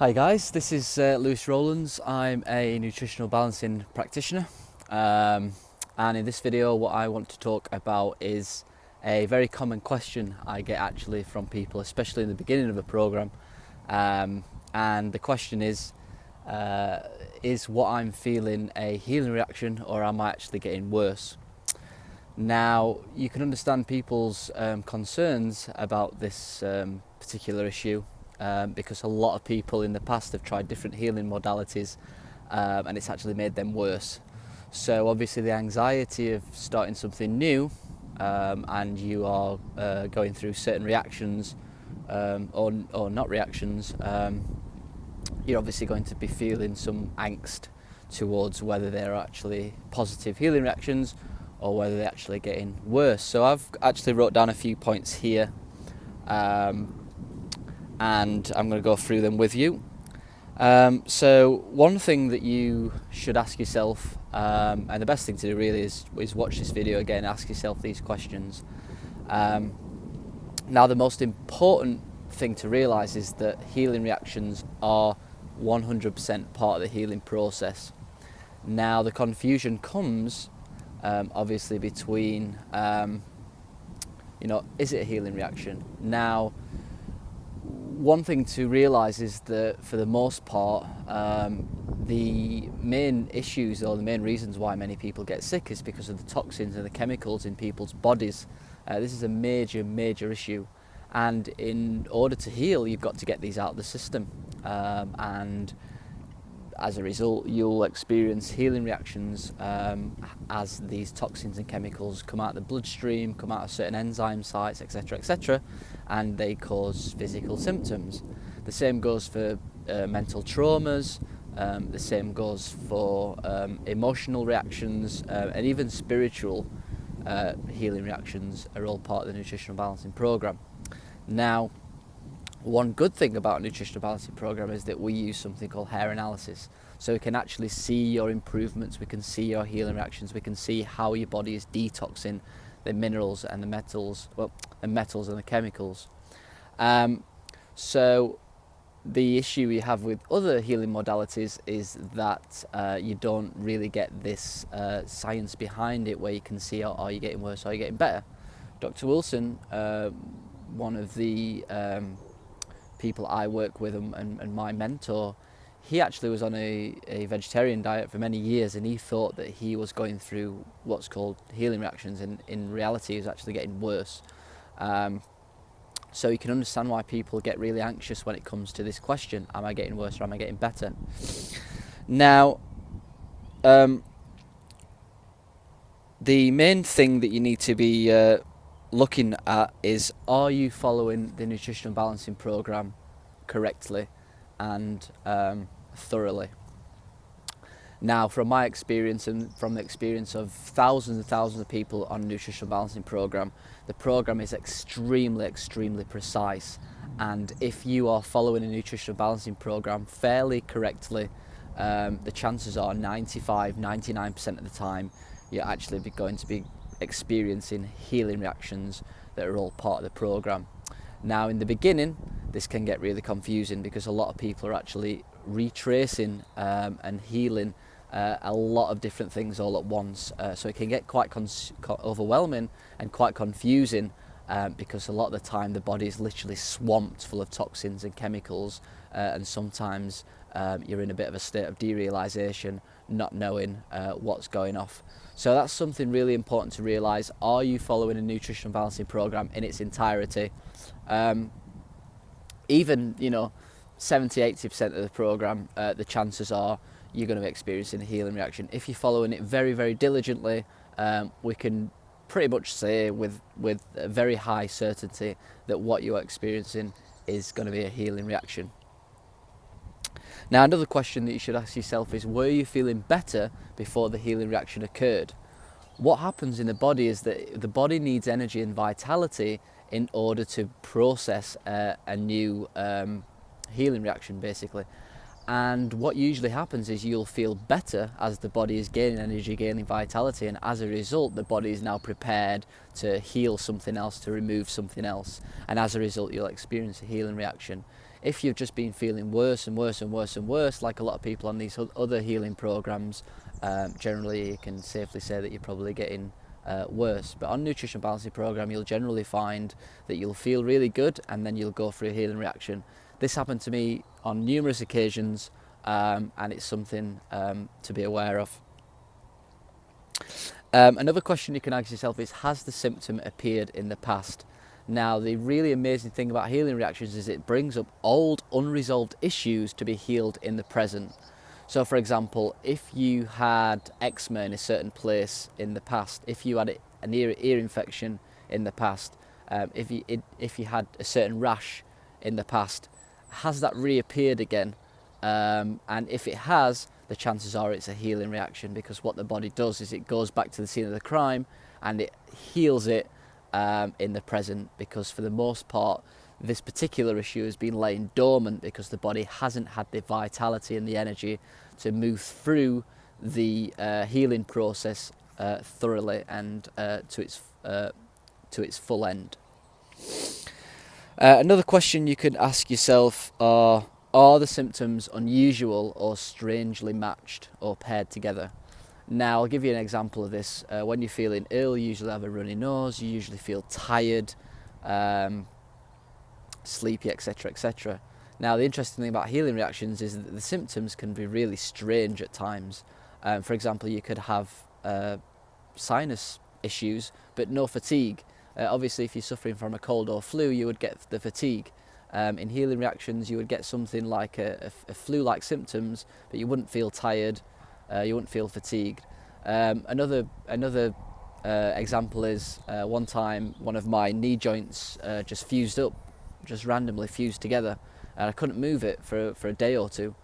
Hi guys, this is Rowlands. I'm a nutritional balancing practitioner, and in this video what I want to talk about is a very common question I get actually from people, especially in the beginning of a program, and the question is what I'm feeling a healing reaction, or am I actually getting worse? Now you can understand people's concerns about this particular issue, because a lot of people in the past have tried different healing modalities, and it's actually made them worse. So obviously the anxiety of starting something new, and you are going through certain reactions or not reactions, you're obviously going to be feeling some angst towards whether they're actually positive healing reactions or whether they're actually getting worse. So I've actually wrote down a few points here, and I'm going to go through them with you. So one thing that you should ask yourself, and the best thing to do really is watch this video again, ask yourself these questions. Now the most important thing to realise is that healing reactions are 100% part of the healing process. Now the confusion comes obviously between, is it a healing reaction? Now, one thing to realise is that for the most part, the main issues or the main reasons why many people get sick is because of the toxins and the chemicals in people's bodies. This is a major issue, and in order to heal, you've got to get these out of the system, and as a result, you'll experience healing reactions as these toxins and chemicals come out of the bloodstream, come out of certain enzyme sites, etc., and they cause physical symptoms. The same goes for mental traumas, the same goes for emotional reactions, and even spiritual healing reactions are all part of the nutritional balancing program. Now, one good thing about a nutritional balancing program is that we use something called hair analysis. So we can actually see your improvements, we can see your healing reactions, we can see how your body is detoxing the minerals and the metals, and the chemicals. So the issue we have with other healing modalities is that you don't really get this science behind it, where you can see, are you getting worse, are you getting better? Dr. Wilson, one of the people I work with and my mentor, he actually was on a vegetarian diet for many years, and he thought that he was going through what's called healing reactions, and in reality he was actually getting worse. So you can understand why people get really anxious when it comes to this question: am I getting worse or am I getting better? Now, the main thing that you need to be looking at is, are you following the nutritional balancing program correctly and thoroughly? Now, from my experience and from the experience of thousands and thousands of people on a nutritional balancing program, the program is extremely precise, and if you are following a nutritional balancing program fairly correctly, the chances are 99% of the time you're actually going to be experiencing healing reactions that are all part of the program. Now, in the beginning, this can get really confusing because a lot of people are actually retracing and healing a lot of different things all at once. So it can get quite overwhelming and quite confusing, because a lot of the time the body is literally swamped full of toxins and chemicals, and sometimes you're in a bit of a state of derealization, not knowing what's going off. So that's something really important to realise. Are you following a nutritional balancing program in its entirety? Even 70-80% of the program, the chances are you're going to be experiencing a healing reaction. If you're following it very diligently, we can pretty much say with a very high certainty that what you're experiencing is going to be a healing reaction. Now, another question that you should ask yourself is, were you feeling better before the healing reaction occurred? What happens in the body is that the body needs energy and vitality in order to process a new healing reaction, basically. And what usually happens is you'll feel better as the body is gaining energy, gaining vitality, and as a result the body is now prepared to heal something else, to remove something else, and as a result you'll experience a healing reaction. If you've just been feeling worse and worse and worse and worse, like a lot of people on these other healing programs, generally you can safely say that you're probably getting worse. But on nutrition balancing program, you'll generally find that you'll feel really good and then you'll go through a healing reaction. This happened to me on numerous occasions, and it's something to be aware of. Another question you can ask yourself is, has the symptom appeared in the past? Now, the really amazing thing about healing reactions is it brings up old unresolved issues to be healed in the present. So for example, if you had eczema in a certain place in the past, if you had an ear infection in the past, if you had a certain rash in the past, has that reappeared again? And if it has, the chances are it's a healing reaction, because what the body does is it goes back to the scene of the crime and it heals it in the present, because for the most part this particular issue has been laying dormant because the body hasn't had the vitality and the energy to move through the healing process thoroughly and to its full end. Another question you could ask yourself are the symptoms unusual or strangely matched or paired together? Now, I'll give you an example of this. When you're feeling ill, you usually have a runny nose, you usually feel tired, sleepy, etc., etc. Now, the interesting thing about healing reactions is that the symptoms can be really strange at times. For example, you could have sinus issues but no fatigue. Obviously, if you're suffering from a cold or flu, you would get the fatigue. In healing reactions, you would get something like a flu-like symptoms, but you wouldn't feel tired, you wouldn't feel fatigued. Another example is one time one of my knee joints just fused up, just randomly fused together, and I couldn't move it for a day or two.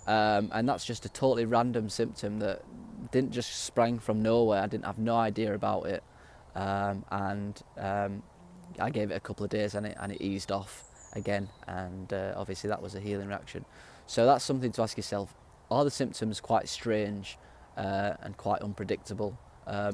And that's just a totally random symptom that didn't just sprang from nowhere. I didn't have no idea about it, and I gave it a couple of days and it eased off again, and obviously that was a healing reaction. So that's something to ask yourself: are the symptoms quite strange and quite unpredictable?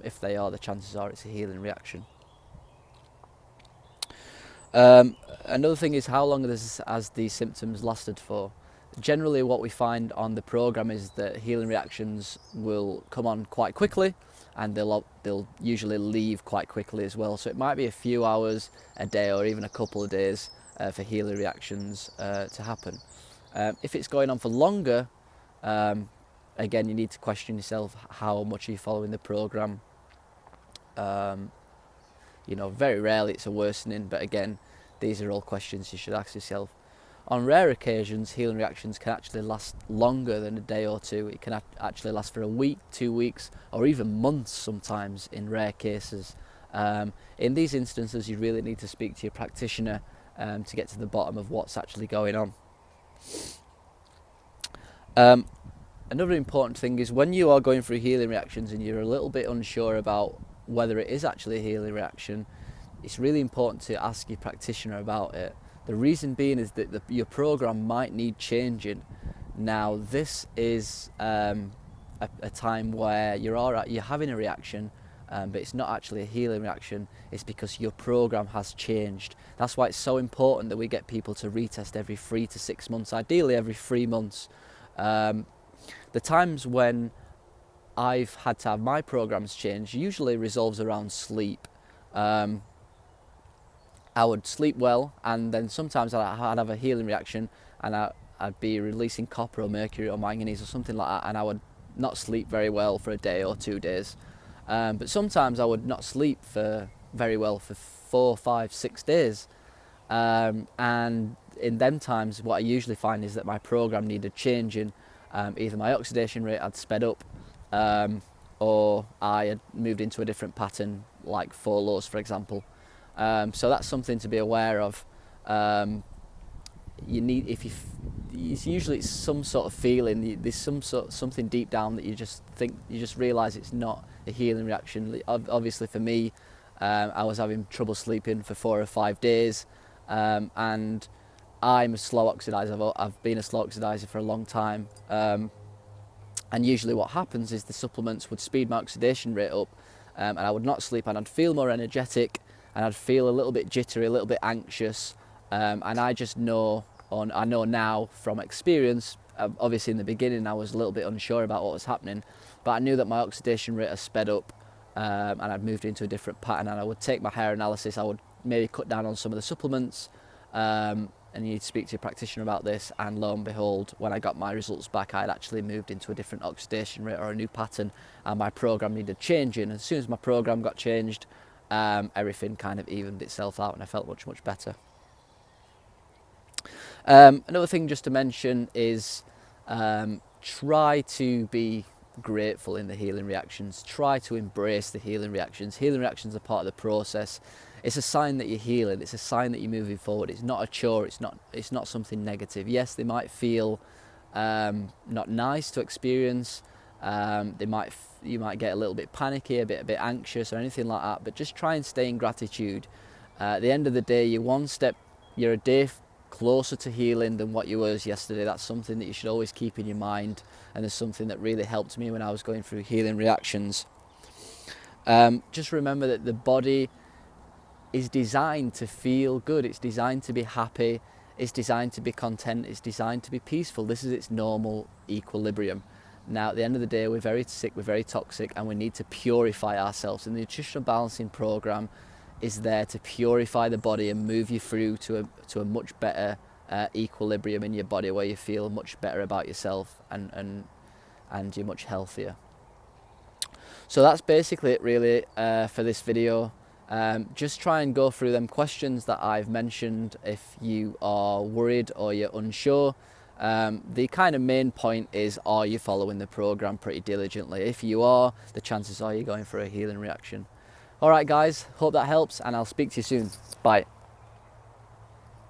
If they are, the chances are it's a healing reaction. Another thing is, how long has these symptoms lasted for? Generally what we find on the program is that healing reactions will come on quite quickly, and they'll usually leave quite quickly as well. So it might be a few hours, a day, or even a couple of days for healing reactions to happen. If it's going on for longer, again, you need to question yourself: how much are you following the program? Very rarely it's a worsening, but again, these are all questions you should ask yourself. On rare occasions, healing reactions can actually last longer than a day or two. It can actually last for a week, 2 weeks, or even months sometimes in rare cases. In these instances, you really need to speak to your practitioner to get to the bottom of what's actually going on. Another important thing is, when you are going through healing reactions and you're a little bit unsure about whether it is actually a healing reaction, it's really important to ask your practitioner about it. The reason being is that your program might need changing. Now, this is a time where you're having a reaction, but it's not actually a healing reaction. It's because your program has changed. That's why it's so important that we get people to retest every 3 to 6 months, ideally every 3 months. The times when I've had to have my programs changed usually resolves around sleep. I would sleep well, and then sometimes I'd have a healing reaction, and I'd be releasing copper or mercury or manganese or something like that, and I would not sleep very well for a day or 2 days. But sometimes I would not sleep very well for 4, 5, 6 days. And in them times, what I usually find is that my program needed changing. Either my oxidation rate had sped up, or I had moved into a different pattern, like 4 lows, for example. So that's something to be aware of. It's usually some sort of feeling. There's something deep down that you just realise it's not a healing reaction. Obviously, for me, I was having trouble sleeping for 4 or 5 days, and I'm a slow oxidizer. I've been a slow oxidizer for a long time, and usually what happens is the supplements would speed my oxidation rate up, and I would not sleep, and I'd feel more energetic, and I'd feel a little bit jittery, a little bit anxious, and I just know I know now from experience, obviously in the beginning I was a little bit unsure about what was happening, but I knew that my oxidation rate had sped up, and I'd moved into a different pattern, and I would take my hair analysis, I would maybe cut down on some of the supplements, and you need to speak to your practitioner about this, and lo and behold, when I got my results back, I had actually moved into a different oxidation rate or a new pattern, and my program needed changing. As soon as my program got changed, everything kind of evened itself out and I felt much better. Another thing just to mention is try to be grateful in the healing reactions. Try to embrace the healing reactions. Healing reactions are part of the process. It's a sign that you're healing. It's a sign that you're moving forward. It's not a chore. It's not something negative. Yes, they might feel not nice to experience. You might get a little bit panicky, a bit anxious, or anything like that. But just try and stay in gratitude. At the end of the day, you're a day closer to healing than what you was yesterday. That's something that you should always keep in your mind, and there's something that really helped me when I was going through healing reactions. Just remember that the body is designed to feel good. It's designed to be happy. It's designed to be content. It's designed to be peaceful. This is its normal equilibrium. Now, at the end of the day, we're very sick, we're very toxic, and we need to purify ourselves. And the Nutritional Balancing Program is there to purify the body and move you through to a much better equilibrium in your body, where you feel much better about yourself and you're much healthier. So that's basically it really for this video. Just try and go through them questions that I've mentioned if you are worried or you're unsure. The kind of main point is, are you following the program pretty diligently? If you are, the chances are you're going for a healing reaction. Alright guys, hope that helps, and I'll speak to you soon. Bye.